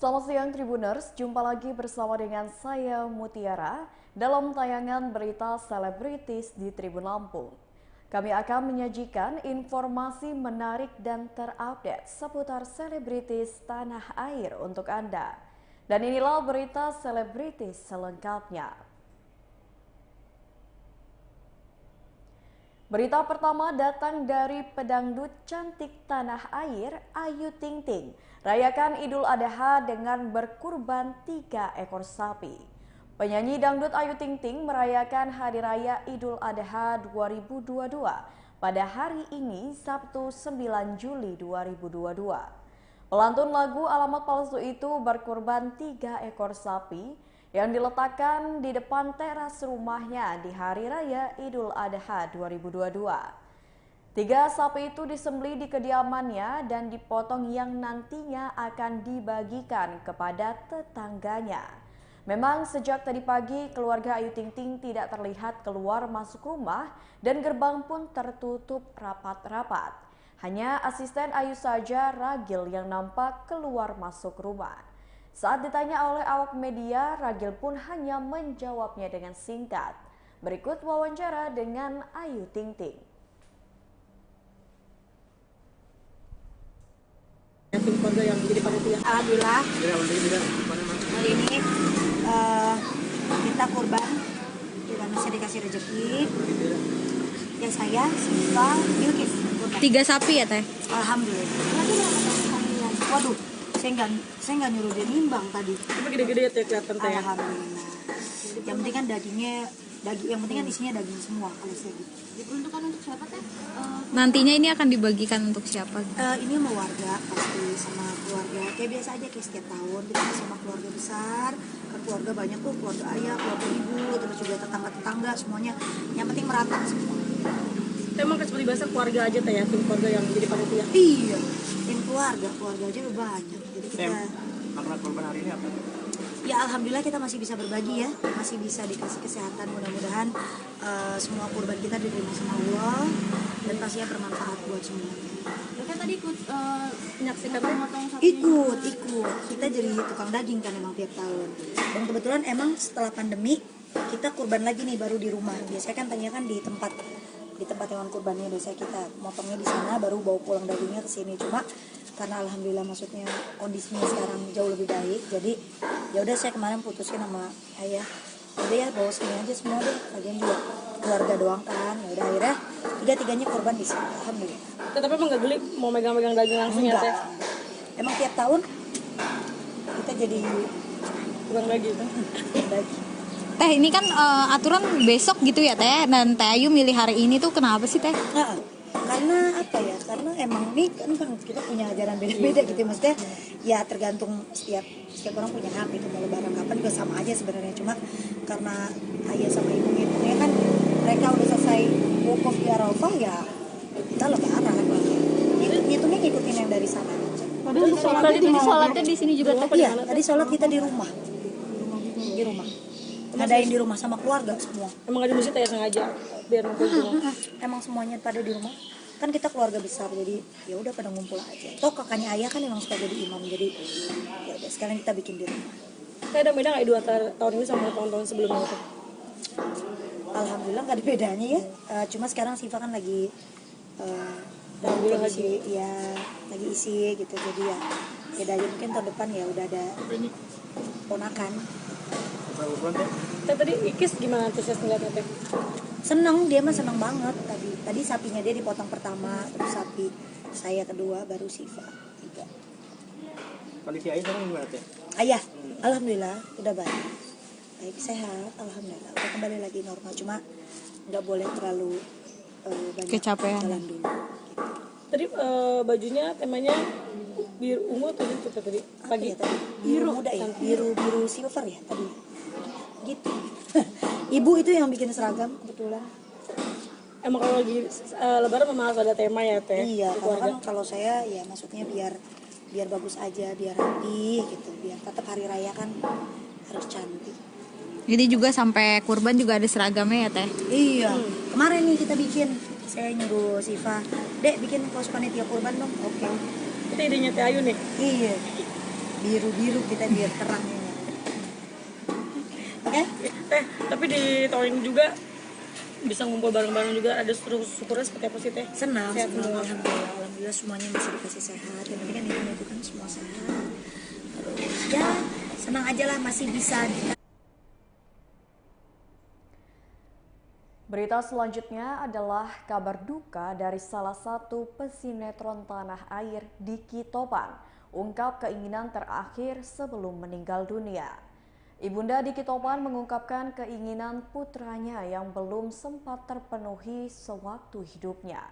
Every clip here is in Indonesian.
Selamat siang Tribuners, jumpa lagi bersama dengan saya Mutiara dalam tayangan berita selebritis di Tribun Lampung. Kami akan menyajikan informasi menarik dan terupdate seputar selebritis tanah air untuk Anda. Dan inilah berita selebritis selengkapnya. Berita pertama datang dari pedangdut cantik tanah air Ayu Ting Ting. Rayakan Idul Adha dengan berkurban 3 ekor sapi. Penyanyi dangdut Ayu Ting Ting merayakan Hari Raya Idul Adha 2022 pada hari ini Sabtu 9 Juli 2022. Pelantun lagu Alamat Palsu itu berkurban 3 ekor sapi yang diletakkan di depan teras rumahnya di Hari Raya Idul Adha 2022. 3 sapi itu disembelih di kediamannya dan dipotong yang nantinya akan dibagikan kepada tetangganya. Memang sejak tadi pagi keluarga Ayu Ting Ting tidak terlihat keluar masuk rumah dan gerbang pun tertutup rapat-rapat. Hanya asisten Ayu saja, Ragil, yang nampak keluar masuk rumah. Saat ditanya oleh awak media, Ragil pun hanya menjawabnya dengan singkat. Berikut wawancara dengan Ayu Ting Ting. Keluarga yang menjadi panitia. Alhamdulillah hari ini kita kurban, kita masih dikasih rezeki. Ya saya, Siva, Bilkis kurban. 3 sapi ya Teh? Alhamdulillah. Waduh, saya nggak nyuruh dia nimbang tadi. Tapi gede-gede ya Teh, kelihatan Teh. Alhamdulillah. Yang penting kan yang penting kan isinya daging semua kalau saya gitu. Diperuntukkan untuk siapa Teh? Nantinya ini akan dibagikan untuk siapa? Ini sama warga, pasti sama keluarga. Kayak biasa aja kayak setiap tahun kita sama keluarga besar. Kan keluarga banyak tuh, keluarga ayah, keluarga ibu, terus juga tetangga-tetangga semuanya. Yang penting merata semua. Emang kan seperti biasa keluarga aja Teh ya, tim keluarga yang menjadi panitia. Iya, tim keluarga aja udah banyak. Jadi kita makna kurban hari ini apa? ya alhamdulillah kita masih bisa berbagi ya, masih bisa dikasih kesehatan. Mudah-mudahan semua kurban kita diterima sama Allah dan pastinya bermanfaat buat semuanya. Mereka tadi ikut Menyaksikan memotong sapinya. Ikut. Kita jadi tukang daging kan emang tiap tahun. Dan kebetulan emang setelah pandemi kita kurban lagi nih baru di rumah. Biasanya kan tanya kan di tempat hewan kurbannya, biasanya kita motongnya di sana baru bawa pulang dagingnya ke sini. Cuma karena alhamdulillah maksudnya kondisinya sekarang jauh lebih baik, jadi ya udah saya kemarin putuskan sama ayah, udah ya bawa sini aja semua deh, lagian juga keluarga doang kan. Ya udah akhirnya tiga-tiganya kurban di sini, alhamdulillah. Tapi emang nggak geli mau megang-megang daging langsung ya Teh? Emang tiap tahun kita jadi Bukan lagi Teh. bagi. Teh, ini kan aturan besok gitu ya Teh, dan Teh Ayu milih hari ini tuh kenapa sih Teh? Nah, karena apa ya? Karena emang ini kan kita punya ajaran beda-beda gitu, maksudnya ya tergantung setiap orang punya hak gitu, mau lebaran kapan juga sama aja sebenarnya. Cuma karena ayah sama ibu ngitungnya kan mereka udah selesai wukuf di Arafah, ya kita lebaran ngitungnya ngikutin yang dari sana aja. Sholatnya di sini juga Teh? Iya, tadi sholat kita di rumah. Ngadain di rumah sama keluarga semua. Emang ada musik Teh ya sengaja biar ngumpul semua. Emang semuanya pada di rumah. Kan kita keluarga besar, jadi ya udah pada ngumpul aja. Toh kakaknya ayah kan emang suka jadi imam, jadi ya udah sekalian kita bikin di rumah. Teh ada beda nggak Idul Adha tahun ini sama tahun-tahun sebelumnya Teh? Alhamdulillah nggak ada bedanya ya. Cuma sekarang Siva kan lagi dalam kondisi ya lagi isi gitu, jadi ya beda aja. Mungkin tahun depan ya udah ada ponakan. Teh tadi Ikis gimana antusias ngeliatnya Teh? Seneng, dia mah seneng banget. Tadi sapinya dia dipotong pertama, terus sapi saya kedua, baru Siva tiga. Kondisi ayah sekarang gimana Teh? Ayah, alhamdulillah udah baik sehat, alhamdulillah udah kembali lagi normal. Cuma nggak boleh terlalu banyak Kecapean. jalan dulu gitu. Tadi bajunya temanya biru ungu atau gitu Teh tadi? Apa ya tadi? Biru muda ya, biru silver ya tadi gitu. Ibu itu yang bikin seragam kebetulan. Emang kalau lagi lebaran memang harus ada tema ya Teh? Iya, di karena keluarga. kan kalau saya ya maksudnya biar bagus aja, biar rapi gitu, biar tetap hari raya kan harus cantik. Jadi juga sampai kurban juga ada seragamnya ya Teh? Iya, kemarin nih kita bikin, saya nyuruh Siva, Dek bikin kaos panitia kurban dong. Oke. Itu idenya Teh Ayu nih. Iya. biru kita biar terang ya. Oke? Tapi di tahun ini juga bisa ngumpul bareng-bareng juga, ada syukurnya seperti apa sih Teh? Senang, Sehat semua. alhamdulillah semuanya masih dikasih sehat. Yang penting kan itu kan semua sehat. Terus ya senang aja lah masih bisa. Berita selanjutnya adalah kabar duka dari salah satu pesinetron tanah air, Diki Topan, ungkap keinginan terakhir sebelum meninggal dunia. Ibunda Diki Topan mengungkapkan keinginan putranya yang belum sempat terpenuhi sewaktu hidupnya.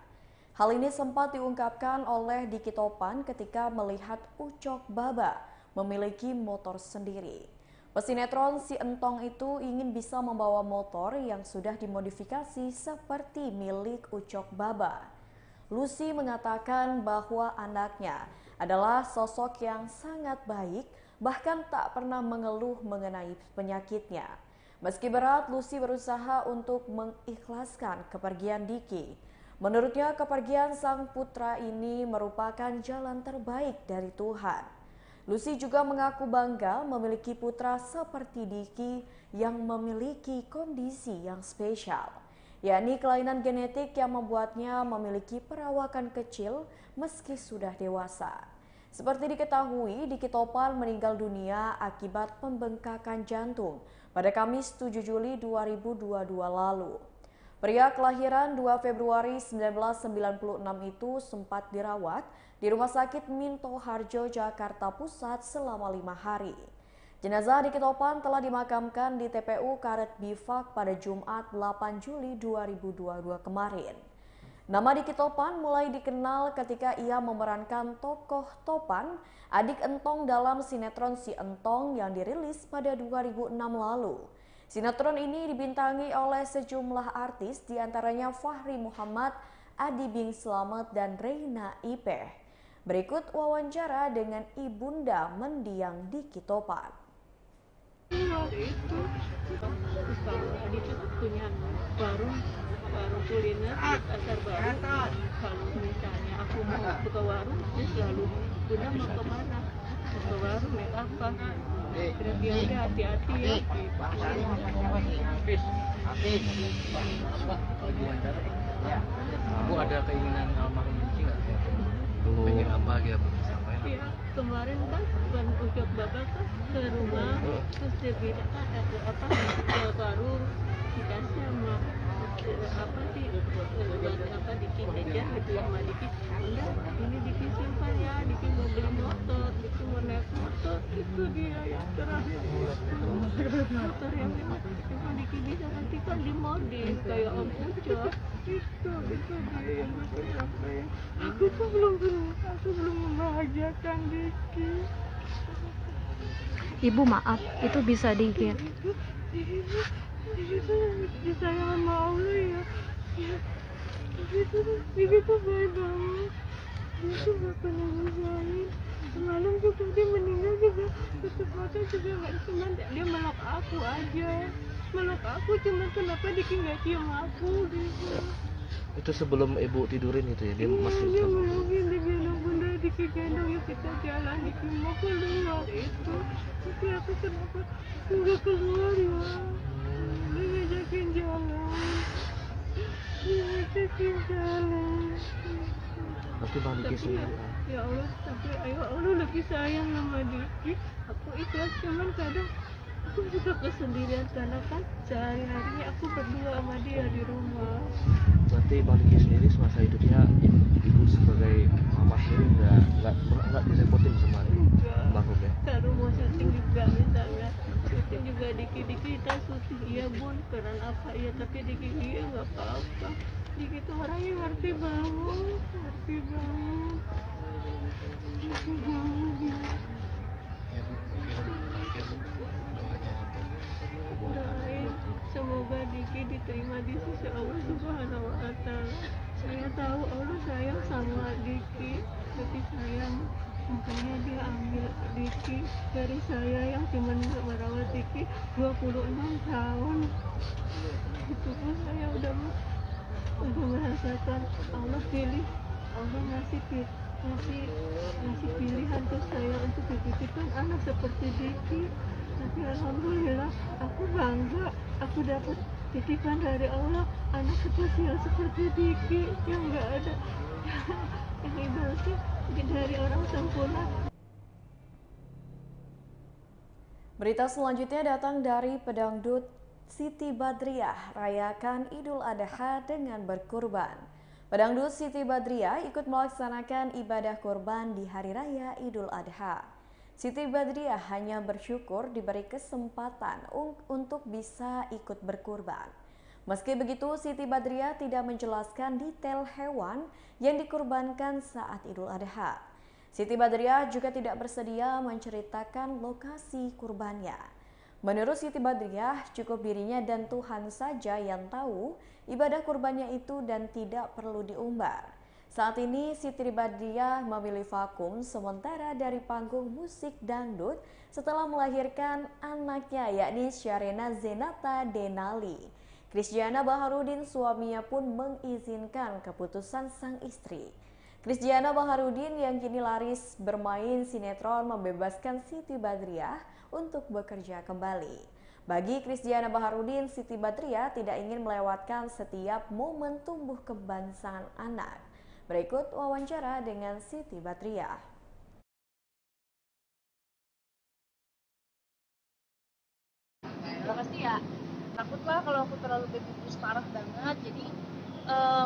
Hal ini sempat diungkapkan oleh Diki Topan ketika melihat Ucok Baba memiliki motor sendiri. Pesinetron si Entong itu ingin bisa membawa motor yang sudah dimodifikasi seperti milik Ucok Baba. Lucy mengatakan bahwa anaknya adalah sosok yang sangat baik, bahkan tak pernah mengeluh mengenai penyakitnya. Meski berat, Lucy berusaha untuk mengikhlaskan kepergian Diki. Menurutnya, kepergian sang putra ini merupakan jalan terbaik dari Tuhan. Lucy juga mengaku bangga memiliki putra seperti Diki yang memiliki kondisi yang spesial, yakni kelainan genetik yang membuatnya memiliki perawakan kecil meski sudah dewasa. Seperti diketahui, Diki Topan meninggal dunia akibat pembengkakan jantung pada Kamis 7 Juli 2022 lalu. Pria kelahiran 2 Februari 1996 itu sempat dirawat di Rumah Sakit Minto Harjo, Jakarta Pusat selama 5 hari. Jenazah Diki Topan telah dimakamkan di TPU Karet Bifak pada Jumat 8 Juli 2022 kemarin. Nama Diki Topan mulai dikenal ketika ia memerankan tokoh Topan, adik Entong dalam sinetron Si Entong yang dirilis pada 2006 lalu. Sinetron ini dibintangi oleh sejumlah artis, diantaranya Fahri Muhammad, Adi Bing Slamet, dan Reina Ipeh. Berikut wawancara dengan ibunda mendiang Diki Topan. Waktu itu Adik itu punya warung kuliner di Pasar Baru. Kalau misalnya aku mau buka warung, dia selalu, Bunda mau kemana? Mau ke warung naik apa? Kira dia udah hati-hati ya. Aku ada keinginan almarhum Diki nggak? Pengen apa gitu disampaikan? Iya, kemarin kan Ucok Baba kan ke rumah, terus dia bilang ada apa ke warung dikasih sama Diki jajan gitu sama Diki. Udah, ini Diki simpan ya, Diki mau beli motor, Diki mau naik motor, itu dia yang terakhir. Motor yang Diki bisa nanti kan dimodif kayak Om Ucok. Itu dia yang saya. Aku tuh belum membahagiakan Diki. Ibu maaf, itu bisa dikit. Itu disayang sama Allah ya. Diki tuh baik banget. Dia tuh gak pernah ngusahain. Semalam juga dia meninggal juga tutup mata juga gak, cuma dia meluk aku aja. Meluk aku, cuma kenapa Diki gak cium aku gitu. Itu sebelum ibu tidurin itu ya, dia masih Dia melukin, dia gendong Bunda, Diki gendong, yuk kita jalan, Diki mau keluar itu. Tapi aku kenapa nggak keluar ya? Dia ngajakin jalan. Pasti Bang Diki sendiri. Ya Allah, tapi ayo Allah lebih sayang sama Diki. Aku ikhlas, cuman kadang aku juga kesendirian karena kan sehari-harinya aku berdua sama dia di rumah. Berarti Bang Diki sendiri semasa hidupnya ibu sebagai mama sendiri nggak direpotin sama almarhum ya? Kalau mau syuting juga misalnya, syuting juga Diki kita syuting, iya Bun, peran apa iya, tapi Diki iya nggak apa-apa. Diki tuh orangnya ngerti banget. Doain semoga Diki diterima di sisi Allah Subhanahu wa Ta'ala. Saya tahu Allah sayang sama Diki, tapi sayang makanya dia ambil Diki dari saya yang cuma merawat Diki 26 tahun. Itu pun saya udah merasakan Allah pilih, Allah ngasih ngasih ngasih pilihan ke saya untuk dititipkan anak seperti Diki. Tapi alhamdulillah aku bangga aku dapat titipan dari Allah, anak spesial seperti Diki yang nggak ada yang ibaratnya dari orang sempurna. Berita selanjutnya datang dari pedangdut Siti Badriah rayakan Idul Adha dengan berkurban. Pedangdut Siti Badriah ikut melaksanakan ibadah kurban di Hari Raya Idul Adha. Siti Badriah hanya bersyukur diberi kesempatan untuk bisa ikut berkurban. Meski begitu, Siti Badriah tidak menjelaskan detail hewan yang dikurbankan saat Idul Adha. Siti Badriah juga tidak bersedia menceritakan lokasi kurbannya. Menurut Siti Badriah, cukup dirinya dan Tuhan saja yang tahu ibadah kurbannya itu dan tidak perlu diumbar. Saat ini Siti Badriah memilih vakum sementara dari panggung musik dangdut setelah melahirkan anaknya yakni Sharena Zenata Denali. Krisdiana Baharudin suaminya pun mengizinkan keputusan sang istri. Krisdiana Baharudin yang kini laris bermain sinetron membebaskan Siti Badriah untuk bekerja kembali. Bagi Krisdiana Baharudin, Siti Badriah tidak ingin melewatkan setiap momen tumbuh kembang sang anak. Berikut wawancara dengan Siti Badriah. Pasti ya takut lah kalau aku terlalu baby blues parah banget. Jadi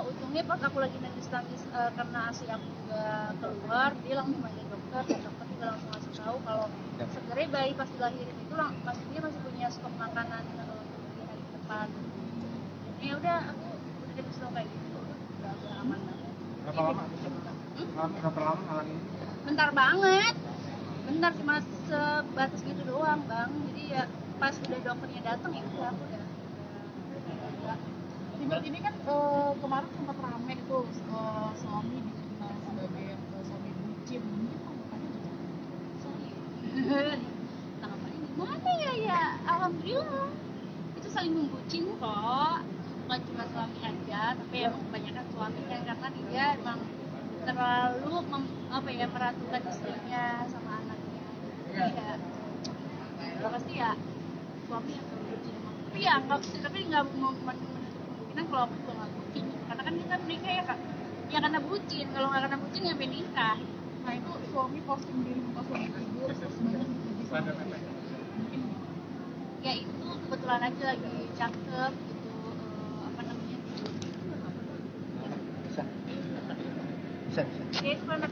untungnya pas aku lagi nangis karena ASI aku juga keluar, dia langsung manggil dokter dan dokter juga langsung ngasih tahu kalau sebenarnya bayi pas dilahirin itu dia masih punya stok makanan di hari depan. Jadi ya udah aku udah dikasih tahu kayak gitu, udah aman banget. Berapa lama? Berapa lama ngalamin? Bentar banget, bentar cuma sebatas gitu doang bang. Jadi ya pas udah dokternya datang ya udah aku udah Tiba ini kan kemarin sempat rame tuh suami dikenal sebagai suami bucin. Mungkin tanggapannya gimana? sorry tanggapannya gimana ya alhamdulillah itu saling membucin kok, bukan cuma suami aja tapi emang kebanyakan suami kan karena dia emang terlalu meratukan istrinya sama anaknya. Jadi ya pasti ya suami yang membucin emang. Tapi nggak mau kemungkinan kalau aku juga nggak bucin karena kan kita menikah ya kak ya karena bucin, kalau nggak karena bucin ya menikah. Nah itu suami posting diri muka suami tidur terus banyak di sana. Mungkin Ya itu kebetulan aja lagi cakep gitu, apa namanya ya itu karena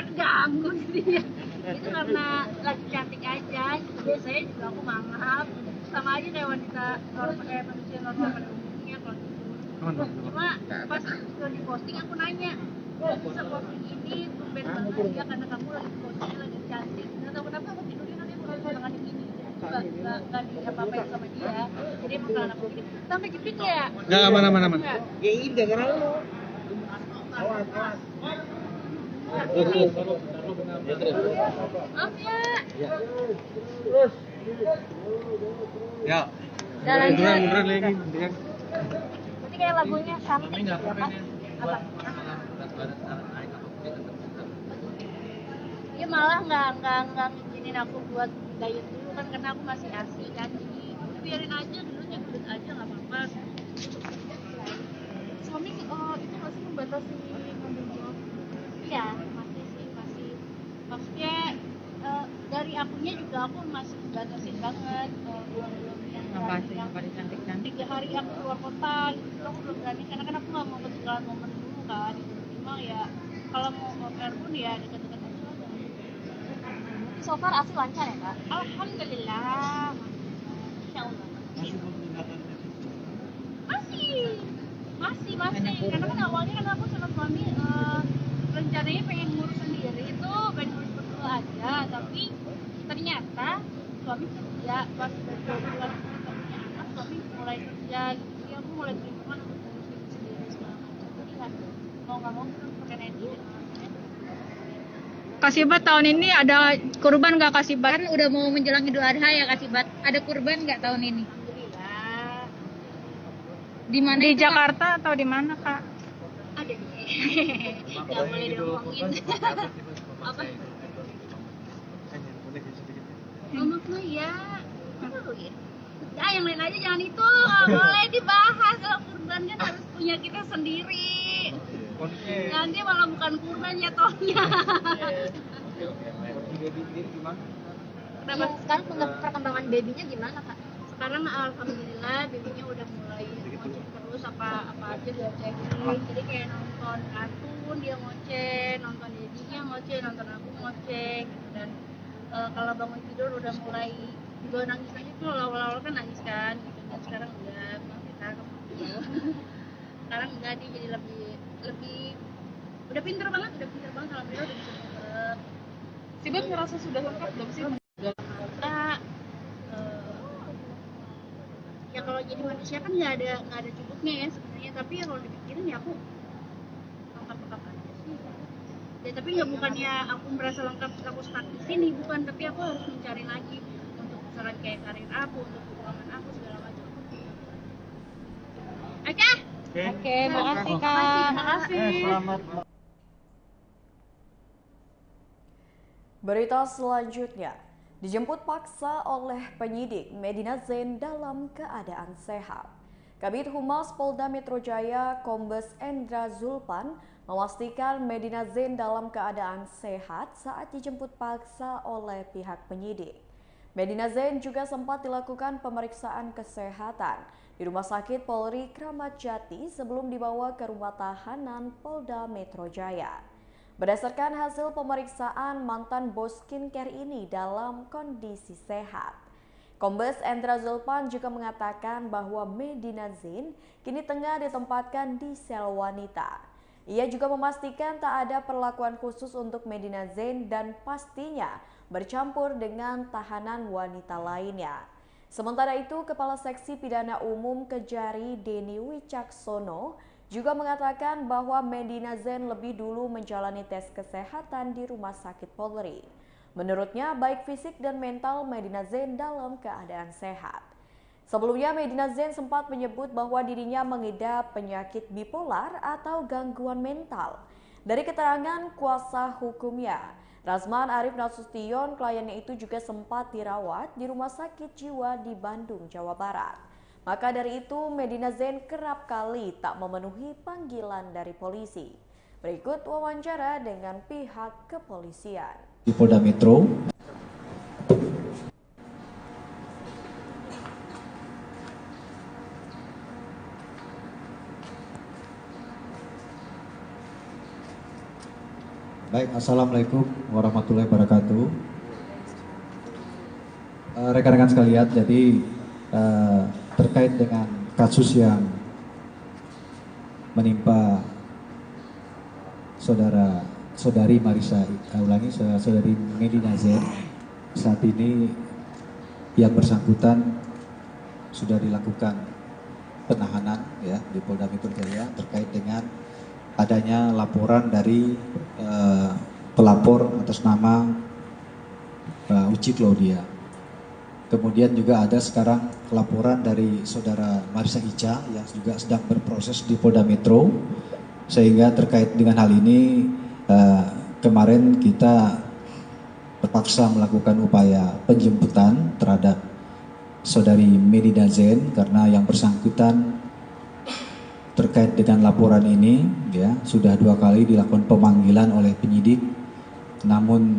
keganggu gitu ya. Itu karena lagi cantik aja gitu. Biasanya juga aku mangap sama aja kayak manusia normal pada umumnya kalau gitu. Cuma pas udah diposting aku nanya kok bisa posting ini tumben banget ya karena kamu lagi postingnya lagi cantik. Nggak tahu kenapa aku tidurnya nanti tangan begini. Nggak diapa-apain sama dia. Jadi emang karena aku gini sampai jepit ya. Nggak aman. Ya ini gara-gara lu. Awas. Maaf ya. Terus. Ya. Munduran lagi. Berarti kayak lagunya cantik apa? Dia malah nggak ngizinin aku buat diet dulu kan karena aku masih ASI kan, jadi biarin aja dulu gendut aja nggak apa-apa. suami itu masih membatasi ngambil job. Iya masih maksudnya dari akunya juga aku masih batasin banget, belum yang cantik 3 hari aku keluar kota gitu aku belum berani karena kan aku nggak mau ketinggalan momen dulu kan. Memang ya kalau mau oper pun ya dekat-dekat aja. So far ASI lancar ya kak? Alhamdulillah, insya Allah. Masih karena kan awalnya kan aku sama suami rencananya pengen ngurus sendiri itu pengen ngurus berdua aja, tapi ternyata suami kerja pas bulan punya anak suami mulai kerja gitu, jadi aku mulai perhitungan untuk ngurus sendiri segala macam. Jadi ya mau nggak mau kita pakai neti. Kasibat tahun ini ada kurban nggak Kasibat? Kan udah mau menjelang Idul Adha ya Kasibat. Ada kurban nggak tahun ini? Alhamdulillah. Di mana? Di Jakarta atau di mana kak? deh. Nggak boleh diomongin. Apa? Makna ya, apa ya? Ya yang lain aja jangan itu, nggak boleh dibahas. Kalau kurban kan harus punya kita sendiri. Nanti malah bukan kurban jatuhnya. Nah, sekarang perkembangan babynya gimana kak? Sekarang alhamdulillah babynya udah mulai ngoceh terus apa aja dia cekin. Jadi kayak nonton kartun dia ngoceh, nonton babynya ngoceh, nonton aku ngoceh gitu. Dan kalau bangun tidur udah mulai juga nangis aja tuh, awal-awal kan nangis kan gitu. Dan sekarang enggak, kita sekarang enggak, dia jadi lebih udah pinter banget alhamdulillah, udah bisa pinter. Si Beb ngerasa sudah lengkap belum sih? Ya kalau jadi manusia kan nggak ada cukupnya ya sebenarnya, tapi ya kalau dipikirin ya aku lengkap aja sih. Ya tapi nggak, bukannya aku merasa lengkap aku stuck di sini, bukan, tapi aku harus mencari lagi untuk misalnya kayak karir aku, untuk keuangan aku segala macam. Oke, makasih kak. Selamat. Berita selanjutnya, dijemput paksa oleh penyidik, Medina Zain dalam keadaan sehat. Kabid Humas Polda Metro Jaya Kombes Endra Zulpan memastikan Medina Zain dalam keadaan sehat saat dijemput paksa oleh pihak penyidik. Medina Zain juga sempat dilakukan pemeriksaan kesehatan di Rumah Sakit Polri Kramat Jati sebelum dibawa ke rumah tahanan Polda Metro Jaya. Berdasarkan hasil pemeriksaan, mantan bos skincare ini dalam kondisi sehat. Kombes Endra Zulpan juga mengatakan bahwa Medina Zain kini tengah ditempatkan di sel wanita. Ia juga memastikan tak ada perlakuan khusus untuk Medina Zain dan pastinya bercampur dengan tahanan wanita lainnya. Sementara itu, Kepala Seksi Pidana Umum Kejari Denny Wicaksono juga mengatakan bahwa Medina Zain lebih dulu menjalani tes kesehatan di Rumah Sakit Polri. Menurutnya, baik fisik dan mental Medina Zain dalam keadaan sehat. Sebelumnya, Medina Zain sempat menyebut bahwa dirinya mengidap penyakit bipolar atau gangguan mental. Dari keterangan kuasa hukumnya, Razman Arif Nasution, kliennya itu juga sempat dirawat di Rumah Sakit Jiwa di Bandung, Jawa Barat. Maka dari itu, Medina Zain kerap kali tak memenuhi panggilan dari polisi. Berikut wawancara dengan pihak kepolisian. Di Polda Metro, baik, assalamualaikum warahmatullahi wabarakatuh. Rekan-rekan sekalian, jadi terkait dengan kasus yang menimpa saudari Medina Zain, saat ini yang bersangkutan sudah dilakukan penahanan ya di Polda Metro Jaya terkait dengan adanya laporan dari pelapor atas nama Uci Claudia. Kemudian juga ada sekarang laporan dari saudara Marisa Ica yang juga sedang berproses di Polda Metro. Sehingga terkait dengan hal ini kemarin kita terpaksa melakukan upaya penjemputan terhadap saudari Medina Zain karena yang bersangkutan terkait dengan laporan ini ya sudah 2 kali dilakukan pemanggilan oleh penyidik namun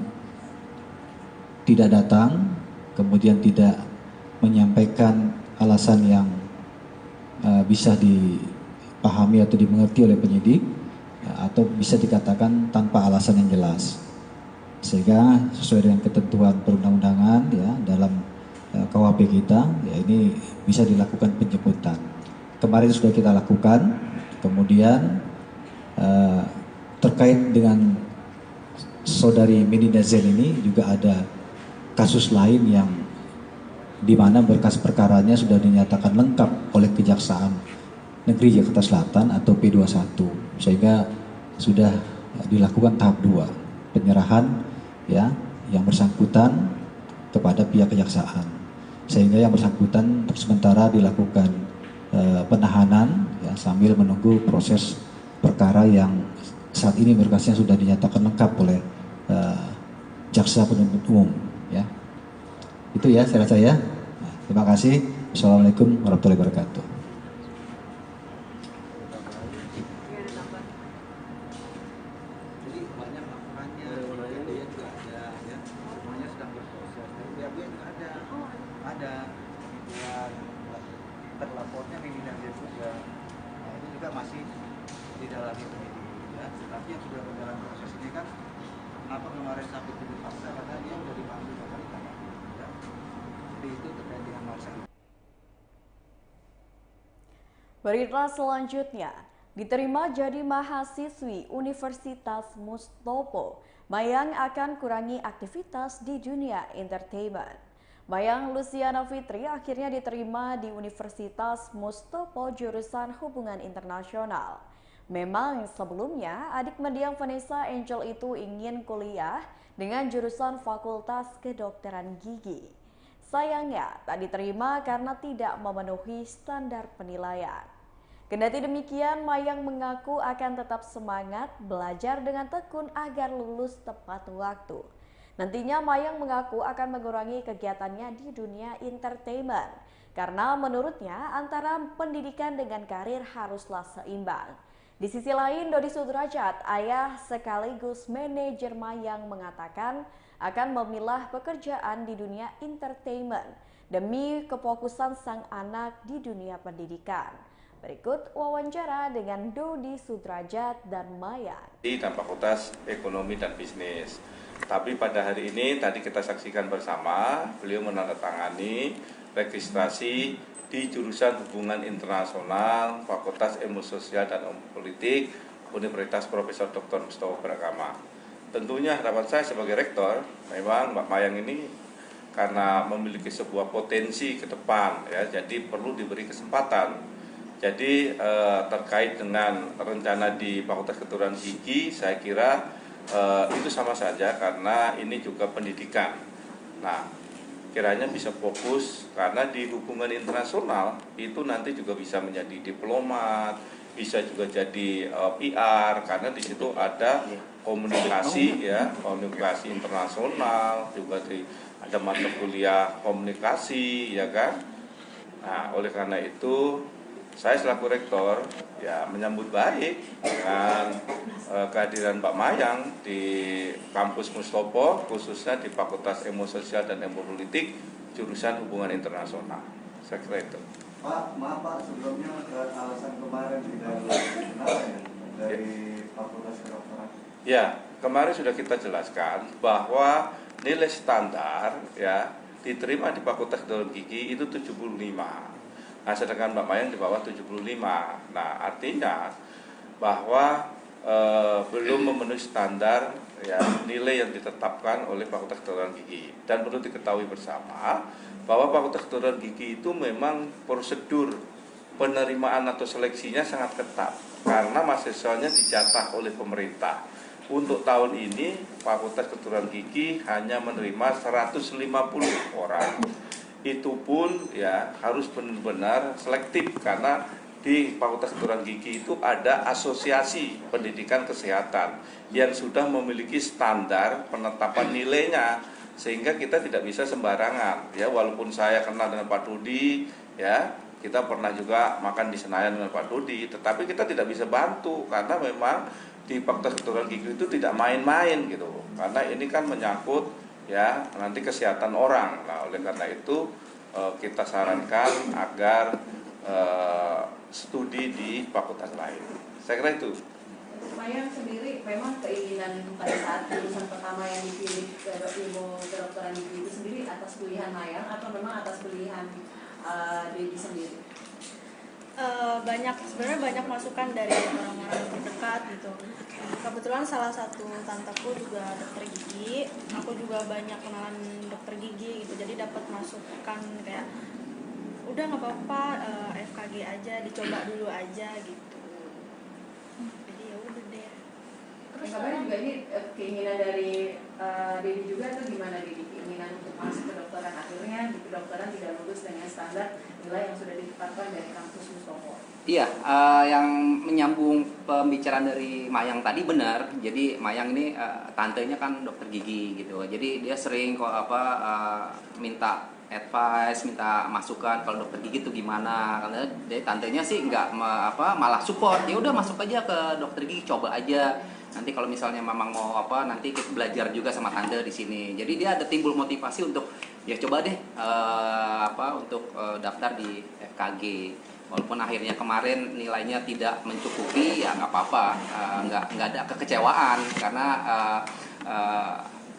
tidak datang, kemudian tidak menyampaikan alasan yang bisa dipahami atau dimengerti oleh penyidik atau bisa dikatakan tanpa alasan yang jelas. Sehingga sesuai dengan ketentuan perundang-undangan ya dalam KUHP kita ya ini bisa dilakukan penjemputan. Kemarin sudah kita lakukan, kemudian terkait dengan saudari Medina Zain ini juga ada kasus lain yang di mana berkas perkaranya sudah dinyatakan lengkap oleh Kejaksaan Negeri Jakarta Selatan atau P21 sehingga sudah dilakukan tahap 2 penyerahan ya yang bersangkutan kepada pihak kejaksaan sehingga yang bersangkutan untuk sementara dilakukan penahanan ya sambil menunggu proses perkara yang saat ini berkasnya sudah dinyatakan lengkap oleh jaksa penuntut umum, ya. Itu ya saya rasa ya. Nah, terima kasih. Assalamualaikum warahmatullahi wabarakatuh. Jadi banyak laporannya, dia juga ada, ya, semuanya sedang berproses. Tapi juga ada, dan terlapornya ini dan dia juga, nah itu juga masih didalami penyidik, ya. Tapi yang sudah berjalan proses ini kan, kenapa kemarin sampai dipaksa karena dia sudah dipanggil berkali-kali, ya. Jadi itu terkait dengan masalah. Berita selanjutnya, diterima jadi mahasiswi Universitas Mustopo, Mayang akan kurangi aktivitas di dunia entertainment. Mayang Luciana Fitri akhirnya diterima di Universitas Mustopo jurusan Hubungan Internasional. Memang sebelumnya adik mendiang Vanessa Angel itu ingin kuliah dengan jurusan Fakultas Kedokteran Gigi. Sayangnya tak diterima karena tidak memenuhi standar penilaian. Kendati demikian, Mayang mengaku akan tetap semangat belajar dengan tekun agar lulus tepat waktu. Nantinya Mayang mengaku akan mengurangi kegiatannya di dunia entertainment karena menurutnya antara pendidikan dengan karir haruslah seimbang. Di sisi lain, Dodi Sudrajat, ayah sekaligus manajer Mayang, mengatakan akan memilah pekerjaan di dunia entertainment demi kefokusan sang anak di dunia pendidikan. Berikut wawancara dengan Dodi Sudrajat dan Mayang. Dan Fakultas Ekonomi dan Bisnis. Tapi pada hari ini tadi kita saksikan bersama, beliau menandatangani registrasi di jurusan Hubungan Internasional Fakultas Ilmu Sosial dan Politik Universitas Profesor Dr. Mustopo Beragama. Tentunya harapan saya sebagai rektor, memang Mbak Mayang ini karena memiliki sebuah potensi ke depan, ya, jadi perlu diberi kesempatan. Jadi terkait dengan rencana di Fakultas Kedokteran Gigi, saya kira itu sama saja karena ini juga pendidikan. Nah, kiranya bisa fokus karena di hubungan internasional itu nanti juga bisa menjadi diplomat, bisa juga jadi PR karena di situ ada komunikasi, ya, komunikasi internasional, juga ada mata kuliah komunikasi, ya kan. Nah, oleh karena itu saya selaku rektor ya menyambut baik dengan kehadiran Mbak Mayang di kampus Mustopo, khususnya di Fakultas Ilmu Sosial dan Ilmu Politik jurusan Hubungan Internasional. Saya kira itu. Pak, maaf Pak, sebelumnya alasan kemarin tidak dikenal dari Fakultas Kedokteran. Ya, kemarin sudah kita jelaskan bahwa nilai standar, ya, diterima di Fakultas Kedokteran Gigi itu 75. Nah, sedangkan Mbak Mayang di bawah 75. Nah, artinya bahwa belum memenuhi standar, ya, nilai yang ditetapkan oleh Fakultas Kedokteran Gigi. Dan perlu diketahui bersama bahwa Fakultas Kedokteran Gigi itu memang prosedur penerimaan atau seleksinya sangat ketat karena mahasiswanya dijatah oleh pemerintah. Untuk tahun ini Fakultas Kedokteran Gigi hanya menerima 150 orang. Itu pun ya harus benar-benar selektif karena di Fakultas Kedokteran Gigi itu ada asosiasi pendidikan kesehatan yang sudah memiliki standar penetapan nilainya, sehingga kita tidak bisa sembarangan, ya. Walaupun saya kenal dengan Pak Dodi, ya, kita pernah juga makan di Senayan dengan Pak Dodi, tetapi kita tidak bisa bantu karena memang di Fakultas Kedokteran Gigi itu tidak main-main gitu, karena ini kan menyangkut, ya, nanti kesehatan orang. Nah, oleh karena itu kita sarankan agar studi di fakultas lain. Saya kira itu. Mayang sendiri memang keinginan pada saat jurusan pertama yang dipilih ilmu kedokteran gigi itu sendiri atas pilihan Mayang atau memang atas pilihan Dedi sendiri? Sebenarnya banyak masukan dari orang-orang terdekat gitu. Kebetulan salah satu tanteku juga dokter gigi, aku juga banyak kenalan dokter gigi gitu, jadi dapat masukan kayak udah nggak apa-apa, FKG aja, dicoba dulu aja gitu. Jadi ya udah deh. Yang kabarnya juga ini keinginan dari Dedi juga tuh gimana Dedi? Keinginan untuk masuk ke kedokteran, akhirnya di kedokteran tidak lulus dengan standar nilai yang sudah ditetapkan dari kampus Mustopo. Iya, yang menyambung pembicaraan dari Mayang tadi benar. Jadi Mayang ini tantenya kan dokter gigi gitu. Jadi dia sering minta advice, minta masukan kalau dokter gigi itu gimana. Karena dia tantenya sih nggak malah support. Ya udah masuk aja ke dokter gigi, coba aja. Nanti kalau misalnya memang mau nanti kita belajar juga sama tante di sini. Jadi dia ada timbul motivasi untuk ya coba deh untuk daftar di FKG. Walaupun akhirnya kemarin nilainya tidak mencukupi, ya nggak apa-apa, nggak ada kekecewaan karena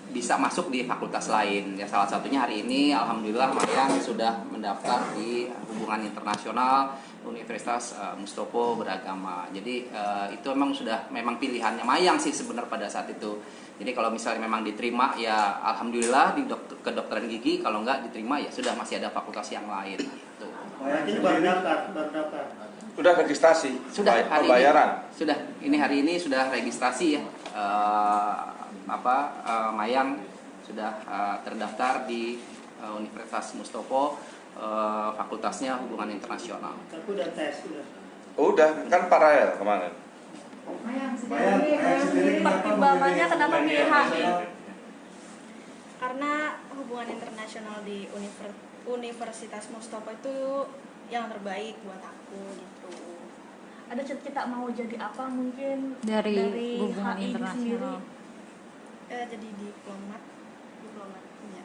bisa masuk di fakultas lain. Ya salah satunya hari ini, alhamdulillah Mayang sudah mendaftar di hubungan internasional Universitas Mustopo Beragama. Jadi itu memang pilihannya Mayang sih sebenarnya pada saat itu. Jadi kalau misalnya memang diterima, ya alhamdulillah di kedokteran gigi. Kalau nggak diterima, ya sudah masih ada fakultas yang lain. Tuh. Ini baru daftar. Sudah registrasi, sudah pembayaran. Ini hari ini sudah registrasi ya. Mayang sudah terdaftar di Universitas Mustopo, fakultasnya hubungan internasional. Aku udah tes, Udah, kan paralel kemarin. Mayang sendiri pertimbangannya kenapa pilih HI? Karena hubungan internasional di Universitas Mustopo itu yang terbaik buat aku gitu. Ada cita-cita mau jadi apa mungkin dari hubungan HI internasional? Jadi diplomat. Ya.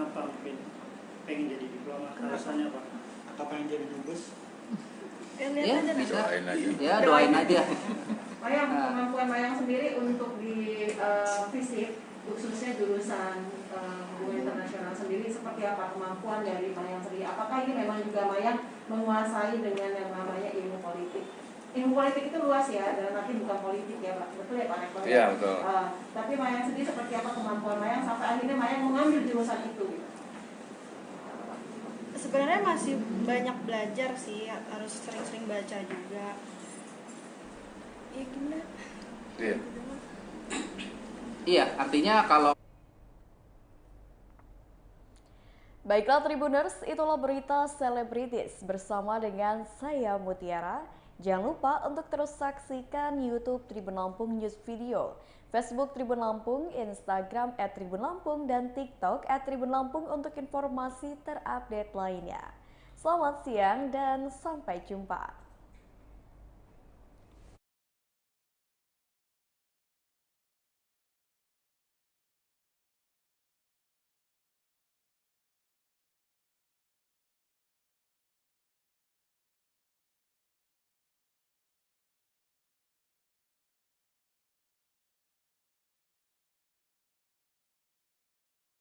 Apa mungkin pengen jadi diplomat? Alasannya apa? Atau pengen jadi dubes? Lihat aja bisa. Doain aja. Ya doain aja. Mayang, kemampuan Mayang sendiri untuk di FISIP khususnya jurusan hubungan internasional sendiri seperti apa kemampuan dari Mayang sendiri? Apakah ini memang juga Mayang menguasai dengan yang namanya ilmu politik? Ilmu politik itu luas ya, dalam arti bukan politik ya Pak, betul ya Pak Rektor? Iya betul. Tapi Mayang sendiri seperti apa kemampuan Mayang sampai akhirnya Mayang mengambil jurusan itu? Sebenarnya masih banyak belajar sih, harus sering-sering baca juga. Ya gimana? Iya. Iya, artinya kalau Baiklah Tribuners, itulah berita selebritis bersama dengan saya Mutiara. Jangan lupa untuk terus saksikan YouTube Tribun Lampung News Video, Facebook Tribun Lampung, Instagram @tribunlampung, dan TikTok @tribun Lampung untuk informasi terupdate lainnya. Selamat siang dan sampai jumpa.